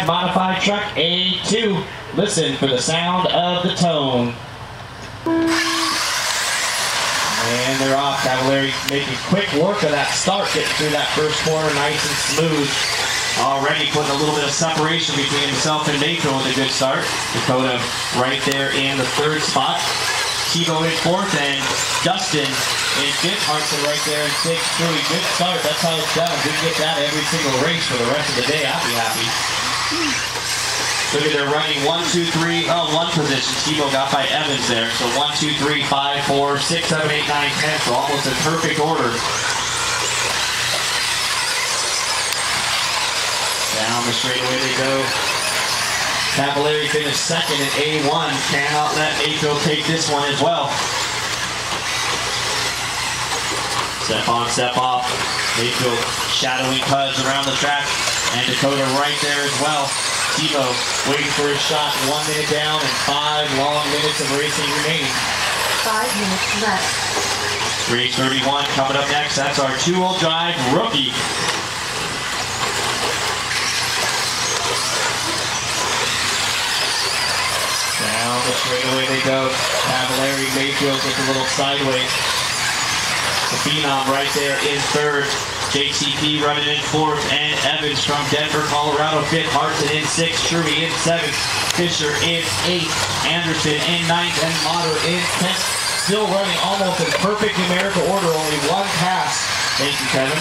Modified truck A2. Listen for the sound of the tone. And they're off. Cavalieri making quick work of that start, getting through that first corner nice and smooth. Already putting a little bit of separation between himself and Mayfield with a good start. Dakota right there in the third spot. Tebow in fourth and Dustin in fifth. Hartson right there in sixth. Truly good start. That's how it's done. We get that every single race for the rest of the day. I'll be happy. Look at they're running 1, 2, 3, one position. Tebow got by Evans there. So 1, 2, 3, 5, 4, 6, 7, 8, 9, 10. So almost in perfect order. Down the straightaway they go. Cavalieri finished second in A1. Cannot let Mayfield take this one as well. Step on, step off. Mayfield shadowing Cuz around the track. And Dakota right there as well. Tebow waiting for his shot. 1 minute down and 5 long minutes of racing remaining. 5 minutes left. Race 31 coming up next. That's our two-wheel drive rookie. Down the straightaway they go. Cavalieri, Mayfield with a little sideways. The Phenom right there in third. JCP running in fourth, and Evans from Denver, Colorado fifth. Hartson in sixth. Truby in seventh. Fisher in eighth. Anderson in ninth, and Motter in 10th. Still running almost in perfect numerical order. Only one pass. Thank you, Kevin.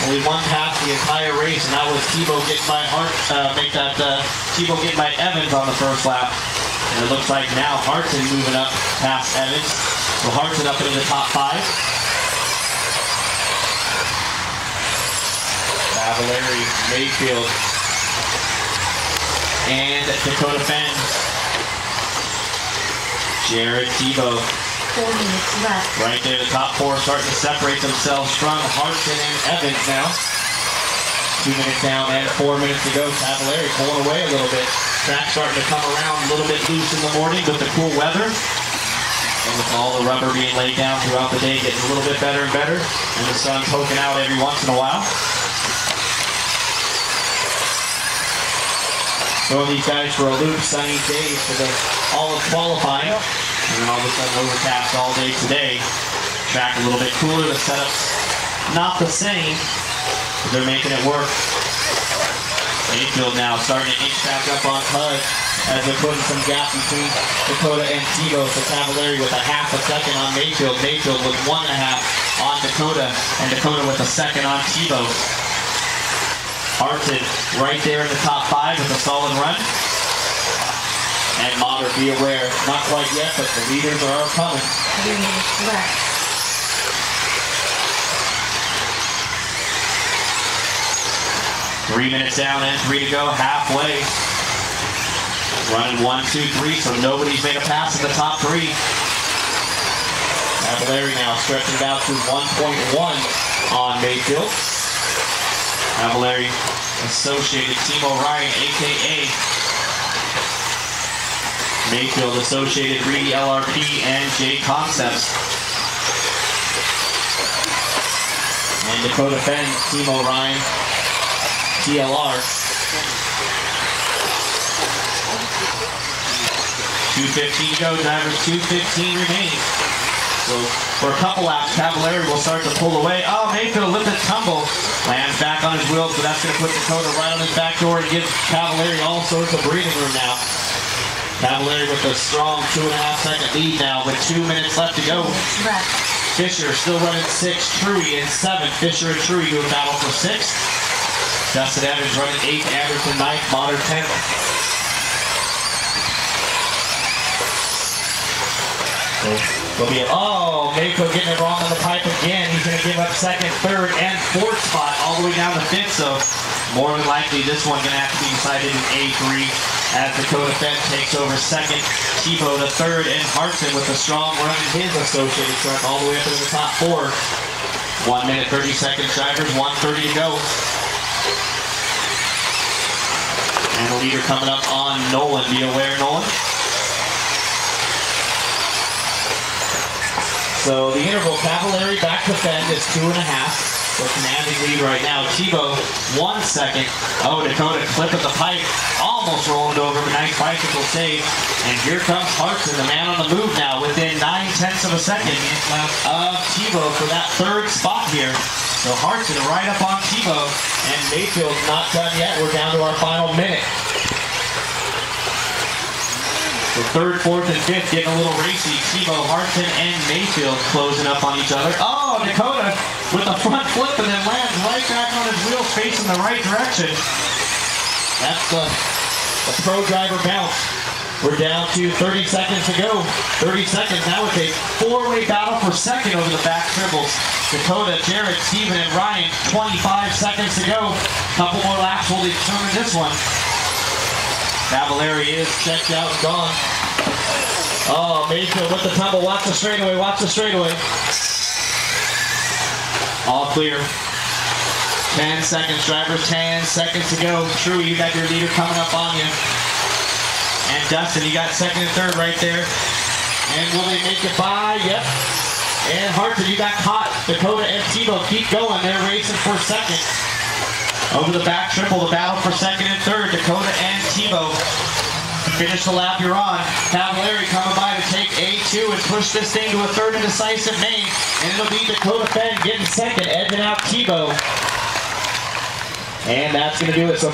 Only one pass the entire race, and that was Tebow getting by Tebow getting by Evans on the first lap. And it looks like now Hartson moving up past Evans. So Hartson up into the top 5. Cavalieri, Mayfield, and Dakota Fenn. Jared Tebow. 4 minutes left. Right there, the top 4 starting to separate themselves from Hartson and Evans now. 2 minutes down and 4 minutes to go. Cavalieri pulling away a little bit. Track starting to come around a little bit loose in the morning with the cool weather. And with all the rubber being laid down throughout the day, getting a little bit better and better. And the sun poking out every once in a while. Throwing these guys for a loop, sunny days for all of qualifying. And then all of a sudden overcast all day today. Track a little bit cooler, the setup's not the same, but they're making it work. Mayfield now starting to inch back up on Cuz as they're putting some gap between Dakota and Tebow. So Cavalieri with a half a second on Mayfield. Mayfield with 1.5 on Dakota, and Dakota with a second on Tebow. Hartson right there in the top 5 with a solid run. And Motter, be aware, not quite yet, but the leaders are coming. 3 minutes left. Three minutes down and 3 to go, halfway. Running 1, 2, 3, so nobody's made a pass in the top 3. Cavalieri now stretching it out to 1.1 on Mayfield. Cavalieri associated Timo Ryan, a.k.a. Mayfield associated Reedy LRP and J Concepts. And Dakota Fenn, Timo Ryan, TLR. 2:15 to go, drivers, 2:15 remaining. So for a couple laps, Cavalieri will start to pull away. Oh, Mayfield lifted tumble. Lands back on his wheels, but that's going to put Dakota right on his back door and give Cavalieri all sorts of breathing room now. Cavalieri with a strong 2.5-second lead now with 2 minutes left to go. Fisher still running 6th, Truey in 7th. Fisher and Truey doing battle for 6th. Justin Evans running 8th, Anderson 9th, Motter 10th. Oh, Mayfield getting it wrong on the pipe again. He's going to give up 2nd, 3rd, and 4th spot all the way down to 5th. So more than likely this one going to have to be decided in A3 as Dakota Fenn takes over 2nd. Tebow to 3rd, and Hartson with a strong run in his associated truck all the way up into the top 4. 1 minute, 30 seconds, drivers, 1:30 to go. And the leader coming up on Nolan. Be aware, Nolan. So the interval, Cavalieri back to Fenn is 2.5. the commanding lead right now. Tebow, 1 second. Oh, Dakota clipping the pipe. Almost rolling over, but nice bicycle save. And here comes Hartson, the man on the move now, within 9/10 of a second of Tebow for that third spot here. So Hartson right up on Tebow, and Mayfield's not done yet. We're down to our final minute. So third, fourth, and fifth getting a little racy. Tebow, Hartson, and Mayfield closing up on each other. Oh, Dakota with the front flip and then lands right back on his wheels facing the right direction. That's the pro driver bounce. We're down to 30 seconds to go. 30 seconds. Now it's a four-way battle for second over the back triples. Dakota, Jared, Steven, and Ryan. 25 seconds to go. Couple more laps will determine this one. Cavallari is checked out and gone. Oh, Mayfield with the tumble. Watch the straightaway. Watch the straightaway. All clear. 10 seconds, drivers. 10 seconds to go. True, you got your leader coming up on you. And Dustin, you got second and third right there. And will they make it by? Yep. And Hartford, you got caught. Dakota and Tebow keep going. They're racing for second. Over the back triple, the battle for second and third. Dakota and Tebow. Finish the lap you're on. Cavallari coming by to take A2 and push this thing to a third and decisive main. And it'll be Dakota Fenn getting second, edging out Tebow. And that's going to do it. So